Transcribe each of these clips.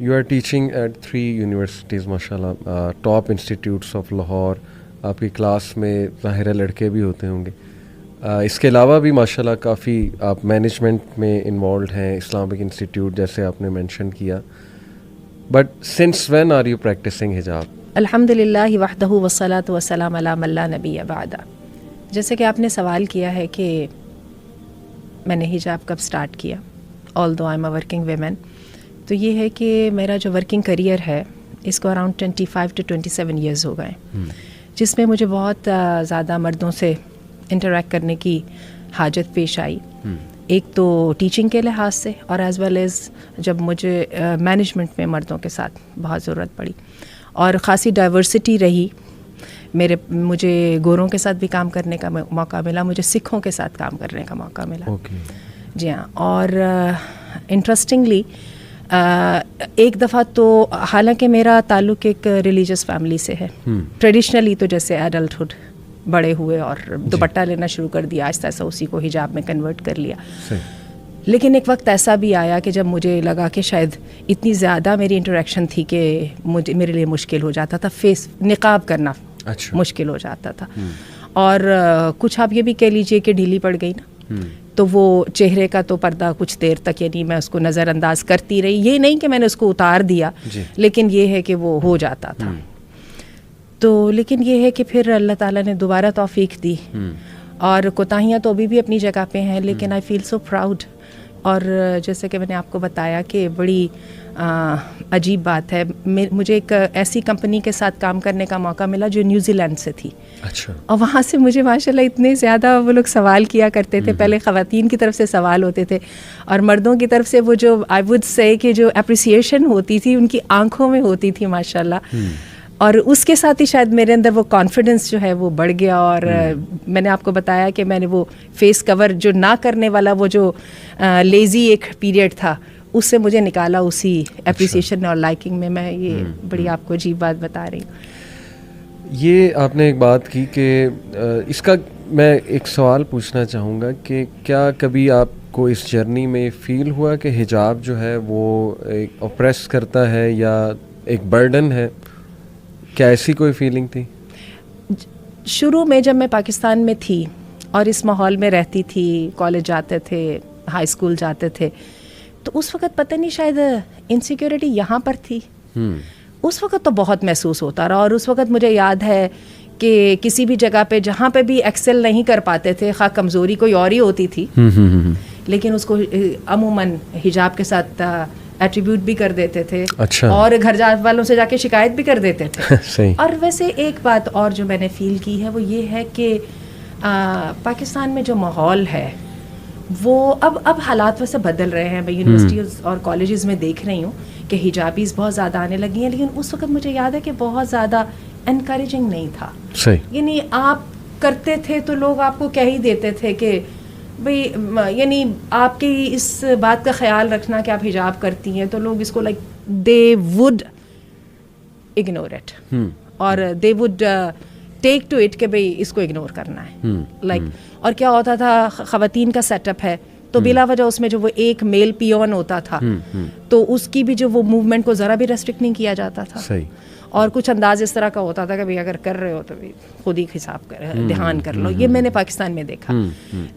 You are teaching at 3 universities माशाल्लाह, top institutes of Lahore. आपकी class में ज़ाहिर है लड़के भी होते होंगे. इसके अलावा भी माशाल्लाह काफ़ी आप मैनेजमेंट में इन्वॉल्व हैं, इस्लामिक इंस्टीट्यूट जैसे आपने मेंशन किया. But since when are you practicing हिजाब? अल्हम्दुलिल्लाह वहदहु वस्सलातु वस्सलाम अला मन ला नबिय्य बअदा. जैसे कि आपने सवाल किया है कि मैंने हिजाब कब स्टार्ट किया, although I am a working women, तो ये है कि मेरा जो वर्किंग करियर है इसको अराउंड 25 to 27 ईयर्स हो गए, जिसमें मुझे बहुत ज़्यादा मर्दों से इंटरेक्ट करने की हाजत पेश आई. एक तो टीचिंग के लिहाज से और एज़ वेल एज़ जब मुझे मैनेजमेंट में मर्दों के साथ बहुत ज़रूरत पड़ी और ख़ासी डाइवर्सिटी रही. मुझे गोरों के साथ भी काम करने का मौका मिला, मुझे सिखों के साथ काम करने का मौका मिला. जी हाँ. और इंटरेस्टिंगली एक दफ़ा तो हालांकि मेरा ताल्लुक़ एक रिलीजियस फैमिली से है, ट्रेडिशनली तो जैसे एडल्टहुड बड़े हुए और दुपट्टा लेना शुरू कर दिया, आहिस्ता आहिस्ता उसी को हिजाब में कन्वर्ट कर लिया. लेकिन एक वक्त ऐसा भी आया कि जब मुझे लगा कि शायद इतनी ज़्यादा मेरी इंटरेक्शन थी कि मेरे लिए मुश्किल हो जाता था फेस निकाब करना. अच्छा. मुश्किल हो जाता था. और कुछ आप ये भी कह लीजिए कि ढीली पड़ गई ना, तो वो चेहरे का तो पर्दा कुछ देर तक यानी मैं उसको नज़रअंदाज करती रही. ये नहीं कि मैंने उसको उतार दिया, लेकिन ये है कि वो हो जाता था. तो लेकिन ये है कि फिर अल्लाह ताला ने दोबारा तौफीक दी और कोताहियाँ तो अभी भी अपनी जगह पे हैं, लेकिन आई फील सो प्राउड. और जैसे कि मैंने आपको बताया कि बड़ी अजीब बात है, मुझे एक ऐसी कंपनी के साथ काम करने का मौका मिला जो न्यूजीलैंड से थी. अच्छा. और वहाँ से मुझे माशाल्लाह इतने ज़्यादा वो लोग सवाल किया करते थे. पहले ख़वातीन की तरफ से सवाल होते थे और मर्दों की तरफ से वो जो आई वुड से कि जो अप्रिसिएशन होती थी उनकी आंखों में होती थी माशाल्लाह. और उसके साथ ही शायद मेरे अंदर वो कॉन्फिडेंस जो है वो बढ़ गया. और मैंने आपको बताया कि मैंने वो फेस कवर जो ना करने वाला वो जो लेज़ी एक पीरियड था उससे मुझे निकाला उसी एप्रिसिएशन और लाइकिंग में. मैं ये बड़ी आपको अजीब बात बता रही हूँ. ये आपने एक बात की कि इसका मैं एक सवाल पूछना चाहूँगा कि क्या कभी आपको इस जर्नी में फ़ील हुआ कि हिजाब जो है वो एक ऑप्रेस करता है या एक बर्डन है? क्या ऐसी कोई फीलिंग थी? शुरू में जब मैं पाकिस्तान में थी और इस माहौल में रहती थी, कॉलेज जाते थे, हाई स्कूल जाते थे, तो उस वक़्त पता नहीं शायद इनसिक्योरिटी यहाँ पर थी. उस वक़्त तो बहुत महसूस होता रहा. और उस वक़्त मुझे याद है कि किसी भी जगह पे जहाँ पे भी एक्सेल नहीं कर पाते थे, खा कमज़ोरी कोई और ही होती थी, लेकिन उसको अमूमन हिजाब के साथ एट्रीब्यूट भी कर देते थे. अच्छा. और घर वालों से जाके शिकायत भी कर देते थे. सही. और वैसे एक बात और जो मैंने फ़ील की है वो ये है कि पाकिस्तान में जो माहौल है वो अब हालात वैसे बदल रहे हैं. मैं यूनिवर्सिटीज़ और कॉलेजेस में देख रही हूँ कि हिजाबीज़ बहुत ज़्यादा आने लगी हैं, लेकिन उस वक्त मुझे याद है कि बहुत ज़्यादा एनकरेजिंग नहीं था. सही. यानी आप करते थे तो लोग आपको कह ही देते थे कि भाई यानी आपकी इस बात का ख्याल रखना कि आप हिजाब करती हैं, तो लोग इसको like they would ignore it और they would take to it कि भाई इसको इग्नोर करना है. लाइक और क्या होता था, ख़वातीन का सेटअप है तो बिला वजह उसमें जो वो एक मेल पियोन होता था तो उसकी भी जो वो मूवमेंट को ज़रा भी रेस्ट्रिक्ट नहीं किया जाता था. सही. और कुछ अंदाज इस तरह का होता था कि भाई अगर कर रहे हो तो भाई खुद ही हिसाब कर ध्यान कर लो. ये मैंने पाकिस्तान में देखा.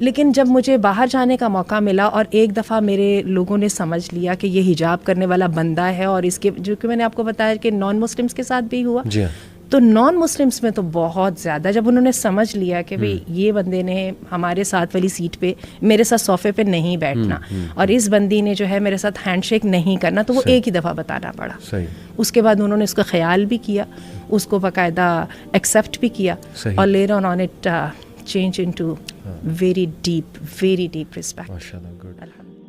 लेकिन जब मुझे बाहर जाने का मौका मिला और एक दफ़ा मेरे लोगों ने समझ लिया कि ये हिजाब करने वाला बंदा है, और इसके जो कि मैंने आपको बताया कि नॉन मुस्लिम्स के साथ भी हुआ, तो नॉन मुस्लिम्स में तो बहुत ज़्यादा जब उन्होंने समझ लिया कि भाई ये बंदे ने हमारे साथ वाली सीट पे मेरे साथ सोफ़े पे नहीं बैठना और इस बंदी ने जो है मेरे साथ हैंडशेक नहीं करना, तो वो एक ही दफ़ा बताना पड़ा. सही. उसके बाद उन्होंने उसका ख्याल भी किया, उसको बाकायदा एक्सेप्ट भी किया. सही. और later on it change into very deep respect. माशाल्लाह. गुड.